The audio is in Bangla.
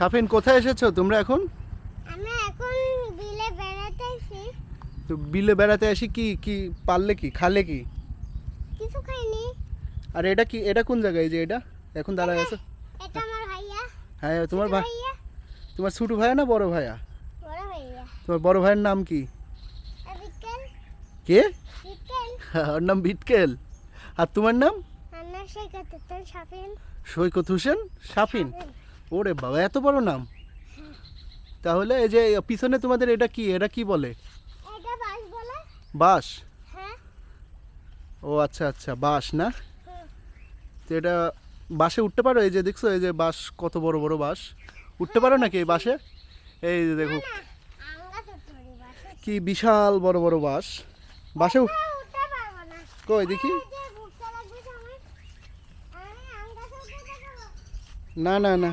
সাফিন, কোথায় এসেছো তোমরা এখন? আমরা এখন বিলে বেড়াতে এসেছি। তো বিলে বেড়াতে আসি, কি কি পারলে, কি খালে, কি কিছু খাইনি। আর এটা কি, এটা কোন জায়গায় যে এটা এখন দাঁড়ায় আছে? এটা আমার ভাইয়া। হ্যাঁ, তোমার ছোট ভাই? ভাইয়া, তোমার ছোট ভাইয়া না বড় ভাইয়া? বড় ভাইয়া। তোমার বড় ভাইয়ের নাম কি? বিকেল কে? বিকেল। ওর নাম বিটকেল। আর তোমার নাম? আমার সেই কথা সাফিন। সৈকত হোসেন সাফিন। ওরে বাবা, এত বড় নাম! তাহলে এই যে পিছনে তোমাদের এটা কি, এটা কি বলে? এটা বাস বলে। বাঁশ? হ্যাঁ। ও আচ্ছা আচ্ছা, বাঁশ না? হুম। তো এটা বাসে উঠতে পারো? এই যে দেখছো, এই যে বাঁশ, কত বড় বড় বাঁশ, উঠতে পারো নাকি এই বাসে? এই যে দেখো না, আমরা তো তোরি বাসে। কি বিশাল বড় বড় বাঁশ, বাসে উঠতে পারবো না। কই দেখি। এই যে ঘুরতে লাগবে সময়। আমি আম গাছে উঠতে পারবো। না না না,